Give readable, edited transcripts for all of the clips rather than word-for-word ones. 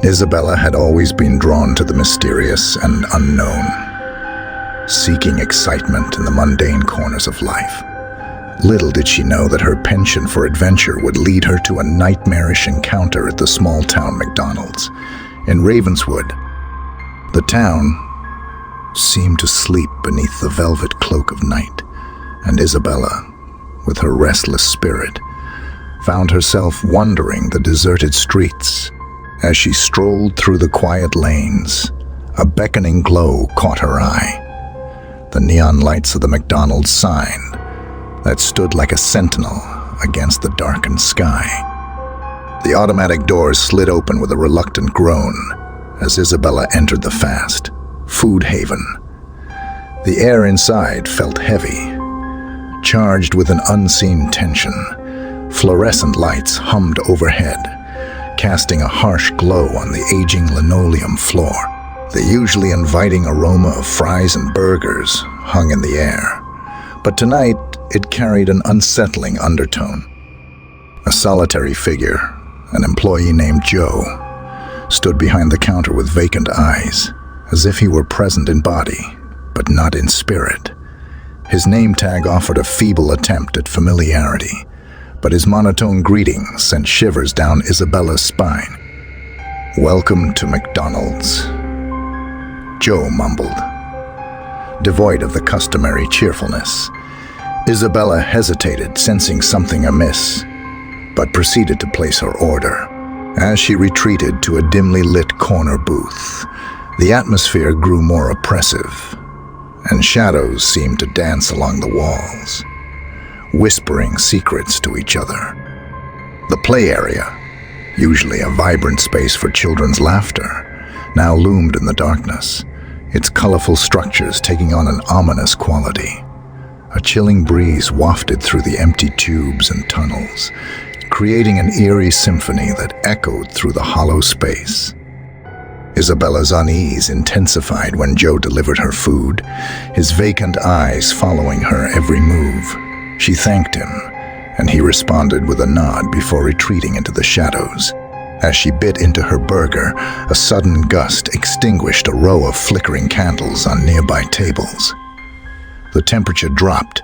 Isabella had always been drawn to the mysterious and unknown, seeking excitement in the mundane corners of life. Little did she know that her penchant for adventure would lead her to a nightmarish encounter at the small-town Mcdonald's in Ravenswood. The town seemed to sleep beneath the velvet cloak of night, and Isabella, with her restless spirit, found herself wandering the deserted streets. As she strolled through the quiet lanes, a beckoning glow caught her eye. The neon lights of the Mcdonald's sign that stood like a sentinel against the darkened sky. The automatic doors slid open with a reluctant groan as Isabella entered the fast food haven. The air inside felt heavy, charged with an unseen tension. Fluorescent lights hummed overhead, casting a harsh glow on the aging linoleum floor. The usually inviting aroma of fries and burgers hung in the air, but tonight it carried an unsettling undertone. A solitary figure, an employee named Joe, stood behind the counter with vacant eyes, as if he were present in body, but not in spirit. His name tag offered a feeble attempt at familiarity, but his monotone greeting sent shivers down Isabella's spine. "Welcome to McDonald's," Joe mumbled, devoid of the customary cheerfulness. Isabella hesitated, sensing something amiss, but proceeded to place her order. As she retreated to a dimly lit corner booth, the atmosphere grew more oppressive, and shadows seemed to dance along the walls, whispering secrets to each other. The play area, usually a vibrant space for children's laughter, now loomed in the darkness, its colorful structures taking on an ominous quality. A chilling breeze wafted through the empty tubes and tunnels, creating an eerie symphony that echoed through the hollow space. Isabella's unease intensified when Joe delivered her food, his vacant eyes following her every move. She thanked him, and he responded with a nod before retreating into the shadows. As she bit into her burger, a sudden gust extinguished a row of flickering candles on nearby tables. The temperature dropped,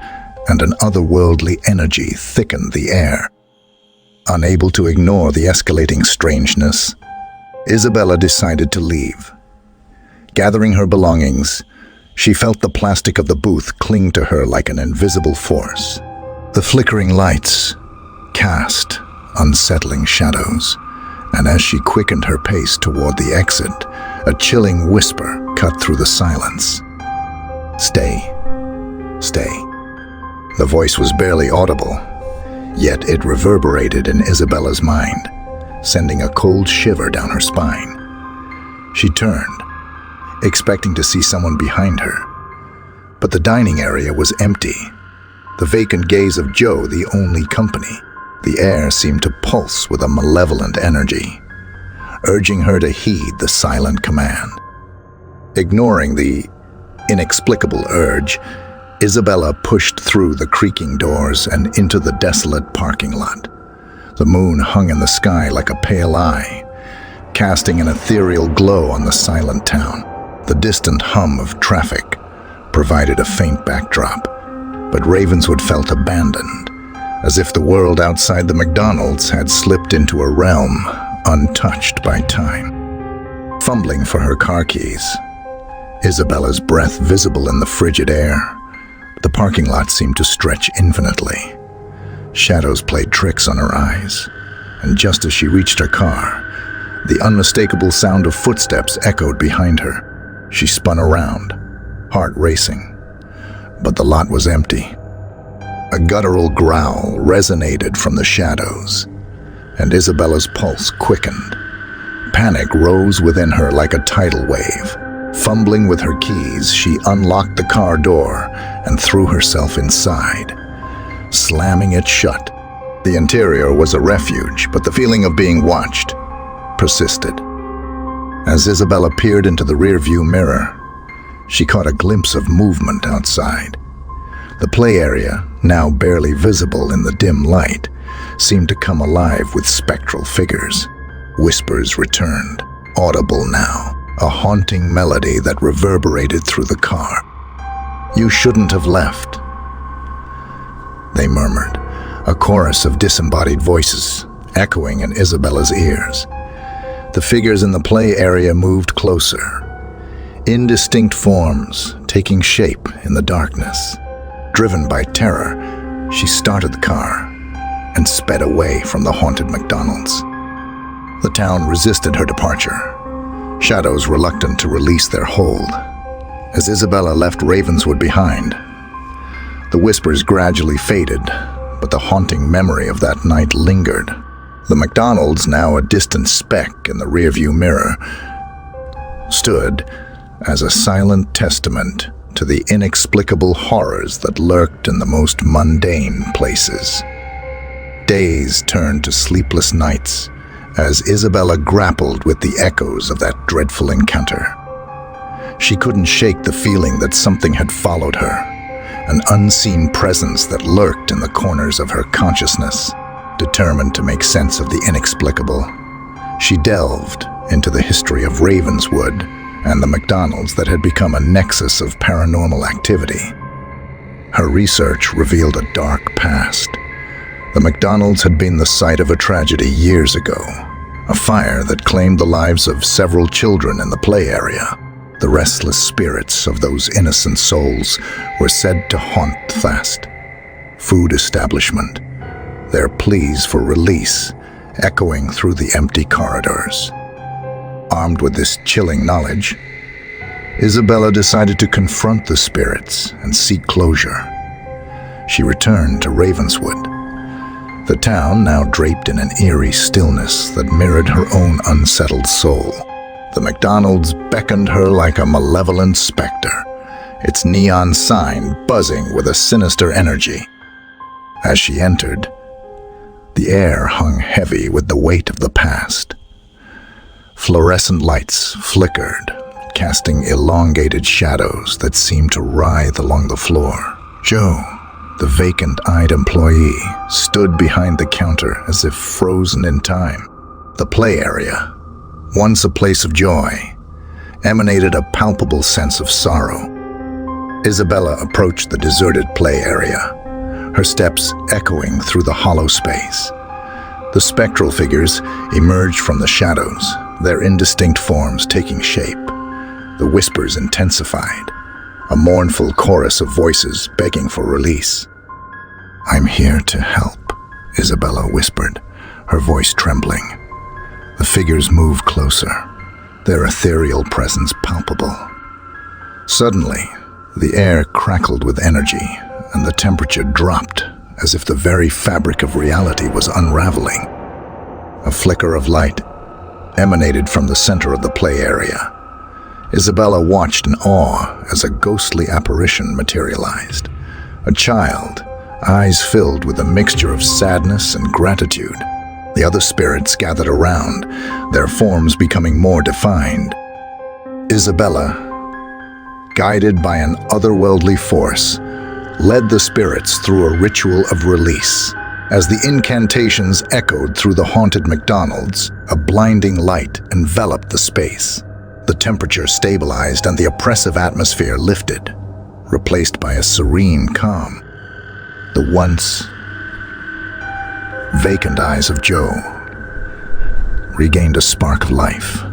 and an otherworldly energy thickened the air. Unable to ignore the escalating strangeness, Isabella decided to leave. Gathering her belongings, she felt the plastic of the booth cling to her like an invisible force. The flickering lights cast unsettling shadows, and as she quickened her pace toward the exit, a chilling whisper cut through the silence. "Stay, stay." The voice was barely audible, yet it reverberated in Isabella's mind, sending a cold shiver down her spine. She turned, expecting to see someone behind her, but the dining area was empty, the vacant gaze of Joe the only company. The air seemed to pulse with a malevolent energy, urging her to heed the silent command. Ignoring the inexplicable urge, Isabella pushed through the creaking doors and into the desolate parking lot. The moon hung in the sky like a pale eye, casting an ethereal glow on the silent town. The distant hum of traffic provided a faint backdrop, but Ravenswood felt abandoned, as if the world outside the McDonald's had slipped into a realm untouched by time. Fumbling for her car keys, Isabella's breath visible in the frigid air, the parking lot seemed to stretch infinitely. Shadows played tricks on her eyes, and just as she reached her car, the unmistakable sound of footsteps echoed behind her. She spun around, heart racing, but the lot was empty. A guttural growl resonated from the shadows, and Isabella's pulse quickened. Panic rose within her like a tidal wave. Fumbling with her keys, she unlocked the car door and threw herself inside, slamming it shut. The interior was a refuge, but the feeling of being watched persisted. As Isabella peered into the rearview mirror, she caught a glimpse of movement outside. The play area, now barely visible in the dim light, seemed to come alive with spectral figures. Whispers returned, audible now, a haunting melody that reverberated through the car. "You shouldn't have left," they murmured, a chorus of disembodied voices echoing in Isabella's ears. The figures in the play area moved closer, indistinct forms taking shape in the darkness. Driven by terror, she started the car and sped away from the haunted Mcdonald's. The town resisted her departure, shadows reluctant to release their hold. As Isabella left Ravenswood behind, the whispers gradually faded, but the haunting memory of that night lingered. The Mcdonald's, now a distant speck in the rearview mirror, stood as a silent testament to the inexplicable horrors that lurked in the most mundane places. Days turned to sleepless nights as Isabella grappled with the echoes of that dreadful encounter. She couldn't shake the feeling that something had followed her, an unseen presence that lurked in the corners of her consciousness. Determined to make sense of the inexplicable, she delved into the history of Ravenswood and the Mcdonald's that had become a nexus of paranormal activity. Her research revealed a dark past. The Mcdonald's had been the site of a tragedy years ago, a fire that claimed the lives of several children in the play area. The restless spirits of those innocent souls were said to haunt the fast food establishment, their pleas for release echoing through the empty corridors. Armed with this chilling knowledge, Isabella decided to confront the spirits and seek closure. She returned to Ravenswood, the town now draped in an eerie stillness that mirrored her own unsettled soul. The Mcdonald's beckoned her like a malevolent specter, its neon sign buzzing with a sinister energy. As she entered, the air hung heavy with the weight of the past. Fluorescent lights flickered, casting elongated shadows that seemed to writhe along the floor. Joe, the vacant-eyed employee, stood behind the counter as if frozen in time. The play area, once a place of joy, emanated a palpable sense of sorrow. Isabella approached the deserted play area, her steps echoing through the hollow space. The spectral figures emerged from the shadows, their indistinct forms taking shape. The whispers intensified, a mournful chorus of voices begging for release. "I'm here to help," Isabella whispered, her voice trembling. The figures moved closer, their ethereal presence palpable. Suddenly, the air crackled with energy, and the temperature dropped as if the very fabric of reality was unraveling. A flicker of light emanated from the center of the play area. Isabella watched in awe as a ghostly apparition materialized. A child, eyes filled with a mixture of sadness and gratitude. The other spirits gathered around, their forms becoming more defined. Isabella, guided by an otherworldly force, led the spirits through a ritual of release. As the incantations echoed through the haunted Mcdonald's, a blinding light enveloped the space. The temperature stabilized and the oppressive atmosphere lifted, replaced by a serene calm. The once vacant eyes of Joe regained a spark of life,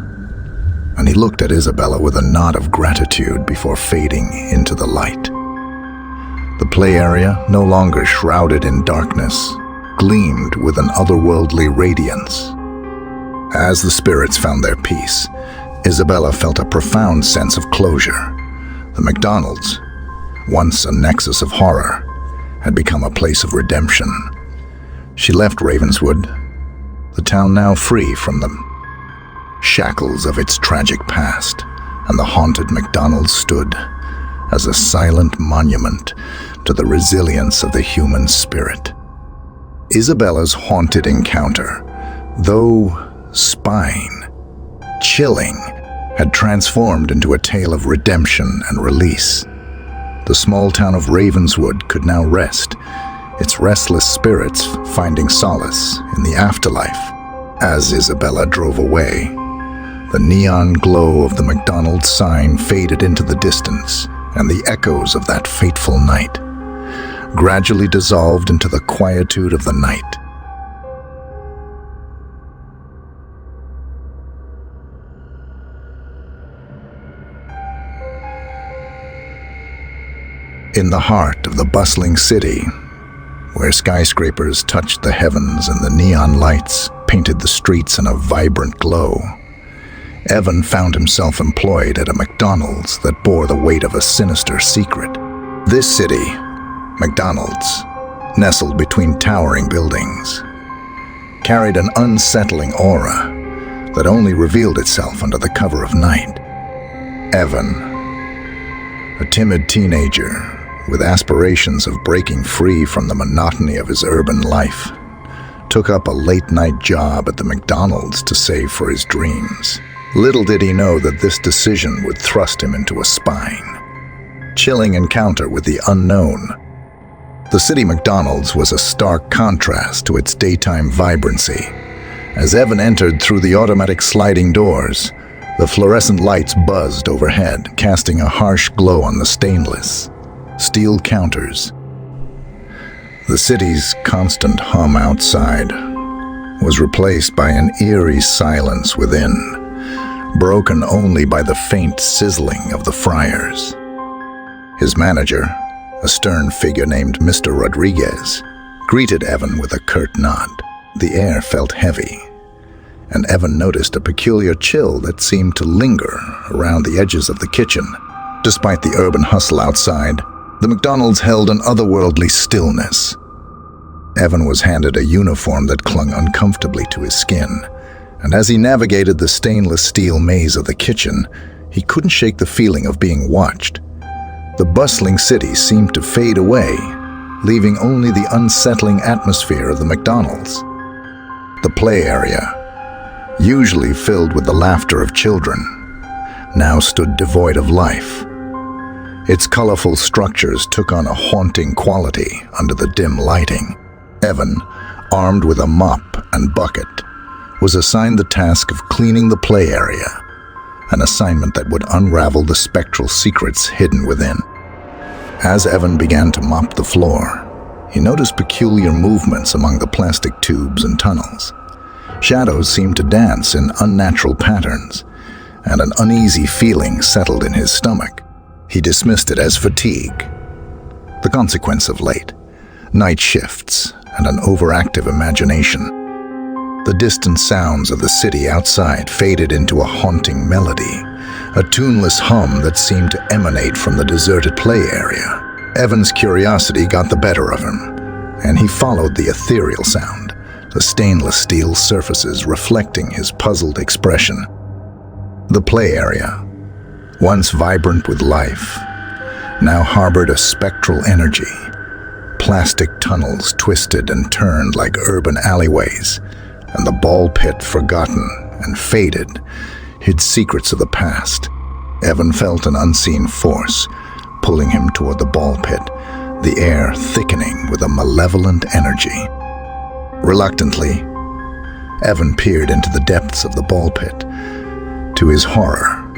and he looked at Isabella with a nod of gratitude before fading into the light. The play area, no longer shrouded in darkness, gleamed with an otherworldly radiance. As the spirits found their peace, Isabella felt a profound sense of closure. The Mcdonald's, once a nexus of horror, had become a place of redemption. She left Ravenswood, the town now free from the shackles of its tragic past, and the haunted Mcdonald's stood as a silent monument to the resilience of the human spirit. Isabella's haunted encounter, though spine-chilling, had transformed into a tale of redemption and release. The small town of Ravenswood could now rest, its restless spirits finding solace in the afterlife. As Isabella drove away, The neon glow of the Mcdonald's sign faded into the distance, and the echoes of that fateful night gradually dissolved into the quietude of the night. In the heart of the bustling city, where skyscrapers touched the heavens and the neon lights painted the streets in a vibrant glow, Evan found himself employed at a McDonald's that bore the weight of a sinister secret. This city, McDonald's, nestled between towering buildings, carried an unsettling aura that only revealed itself under the cover of night. Evan, a timid teenager with aspirations of breaking free from the monotony of his urban life, took up a late-night job at the McDonald's to save for his dreams. Little did he know that this decision would thrust him into a spine, chilling encounter with the unknown. The city McDonald's was a stark contrast to its daytime vibrancy. As Evan entered through the automatic sliding doors, the fluorescent lights buzzed overhead, casting a harsh glow on the stainless steel counters. The city's constant hum outside was replaced by an eerie silence within, broken only by the faint sizzling of the fryers. His manager, a stern figure named Mr. Rodriguez, greeted Evan with a curt nod. The air felt heavy, and Evan noticed a peculiar chill that seemed to linger around the edges of the kitchen. Despite the urban hustle outside, the McDonald's held an otherworldly stillness. Evan was handed a uniform that clung uncomfortably to his skin, and as he navigated the stainless steel maze of the kitchen, he couldn't shake the feeling of being watched. The bustling city seemed to fade away, leaving only the unsettling atmosphere of the McDonald's. The play area, usually filled with the laughter of children, now stood devoid of life. Its colorful structures took on a haunting quality under the dim lighting. Evan, armed with a mop and bucket, was assigned the task of cleaning the play area, an assignment that would unravel the spectral secrets hidden within. As Evan began to mop the floor, he noticed peculiar movements among the plastic tubes and tunnels. Shadows seemed to dance in unnatural patterns, and an uneasy feeling settled in his stomach. He dismissed it as fatigue, the consequence of late night shifts and an overactive imagination. The distant sounds of the city outside faded into a haunting melody, a tuneless hum that seemed to emanate from the deserted play area. Evan's curiosity got the better of him, and he followed the ethereal sound, the stainless steel surfaces reflecting his puzzled expression. The play area, once vibrant with life, now harbored a spectral energy. Plastic tunnels twisted and turned like urban alleyways, and the ball pit, forgotten and faded, hid secrets of the past. Evan felt an unseen force pulling him toward the ball pit, the air thickening with a malevolent energy. Reluctantly, Evan peered into the depths of the ball pit. To his horror,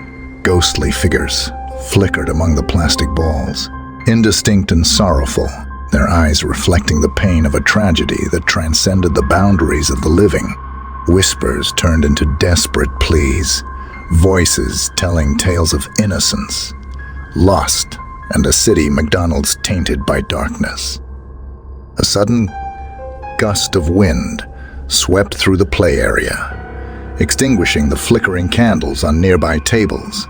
ghostly figures flickered among the plastic balls, indistinct and sorrowful, their eyes reflecting the pain of a tragedy that transcended the boundaries of the living. Whispers turned into desperate pleas, voices telling tales of innocence, lost, and a city McDonald's tainted by darkness. A sudden gust of wind swept through the play area, extinguishing the flickering candles on nearby tables.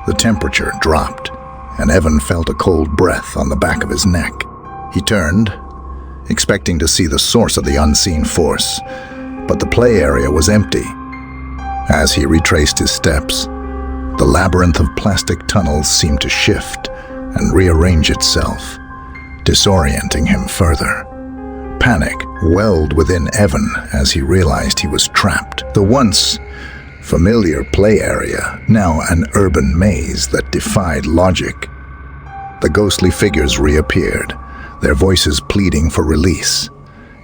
The temperature dropped, and Evan felt a cold breath on the back of his neck. He turned, expecting to see the source of the unseen force, but the play area was empty. As he retraced his steps, the labyrinth of plastic tunnels seemed to shift and rearrange itself, disorienting him further. Panic welled within Evan as he realized he was trapped. The once familiar play area, now an urban maze that defied logic. The ghostly figures reappeared, their voices pleading for release.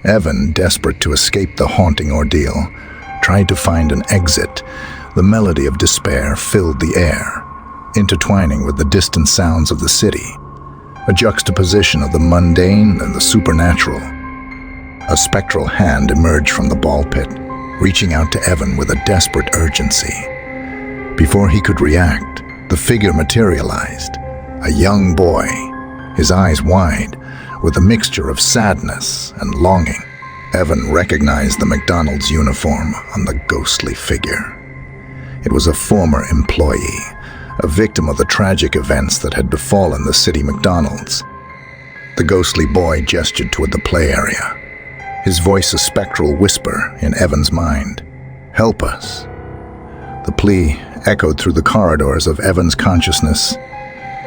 Evan, desperate to escape the haunting ordeal, tried to find an exit, The melody of despair filled the air, intertwining with the distant sounds of the city, a juxtaposition of the mundane and the supernatural. A spectral hand emerged from the ball pit, reaching out to Evan with a desperate urgency. Before he could react, the figure materialized, a young boy, his eyes wide, with a mixture of sadness and longing. Evan recognized the Mcdonald's uniform on the ghostly figure. It was a former employee, a victim of the tragic events that had befallen the city Mcdonald's. The ghostly boy gestured toward the play area, his voice a spectral whisper in Evan's mind. "Help us." The plea echoed through the corridors of Evan's consciousness,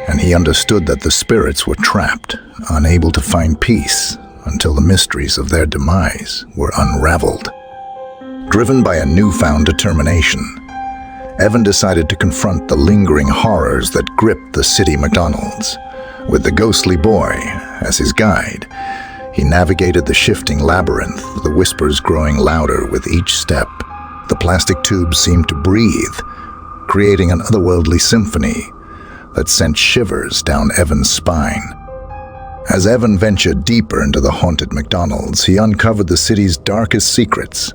and he understood that the spirits were trapped, unable to find peace until the mysteries of their demise were unraveled. Driven by a newfound determination, Evan decided to confront the lingering horrors that gripped the city Mcdonald's. With the ghostly boy as his guide, he navigated the shifting labyrinth, the whispers growing louder with each step. The plastic tubes seemed to breathe, creating an otherworldly symphony that sent shivers down Evan's spine. As Evan ventured deeper into the haunted Mcdonald's, he uncovered the city's darkest secrets.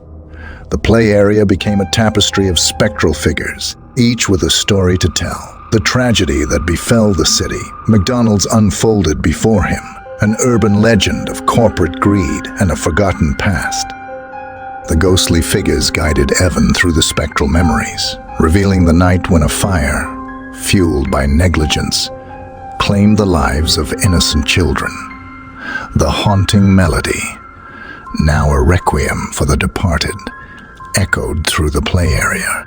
The play area became a tapestry of spectral figures, each with a story to tell. The tragedy that befell the city, Mcdonald's unfolded before him, an urban legend of corporate greed and a forgotten past. The ghostly figures guided Evan through the spectral memories, revealing the night when a fire, fueled by negligence, claimed the lives of innocent children. The haunting melody, now a requiem for the departed, echoed through the play area.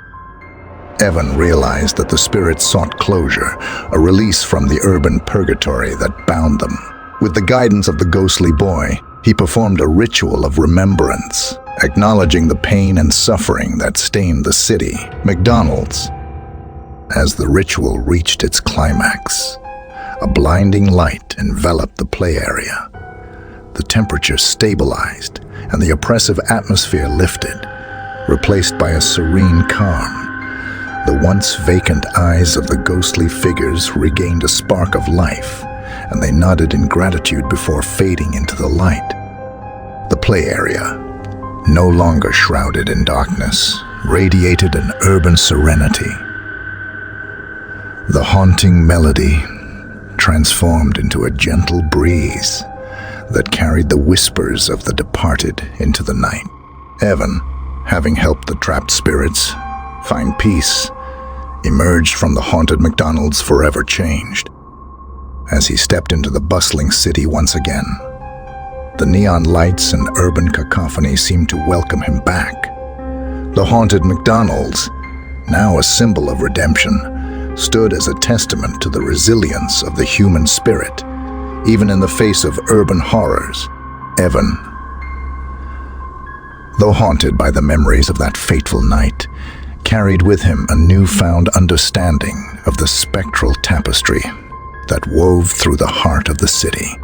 Evan realized that the spirits sought closure, a release from the urban purgatory that bound them. With the guidance of the ghostly boy, he performed a ritual of remembrance, acknowledging the pain and suffering that stained the city, Mcdonald's. As the ritual reached its climax, a blinding light enveloped the play area. The temperature stabilized, and the oppressive atmosphere lifted, replaced by a serene calm. The once vacant eyes of the ghostly figures regained a spark of life, and they nodded in gratitude before fading into the light. The play area, no longer shrouded in darkness, radiated an urban serenity. The haunting melody transformed into a gentle breeze that carried the whispers of the departed into the night. Evan, having helped the trapped spirits find peace, emerged from the haunted Mcdonald's forever changed. As he stepped into the bustling city once again, the neon lights and urban cacophony seemed to welcome him back. The haunted Mcdonald's, now a symbol of redemption, stood as a testament to the resilience of the human spirit, even in the face of urban horrors. Evan, though haunted by the memories of that fateful night, carried with him a newfound understanding of the spectral tapestry that wove through the heart of the city.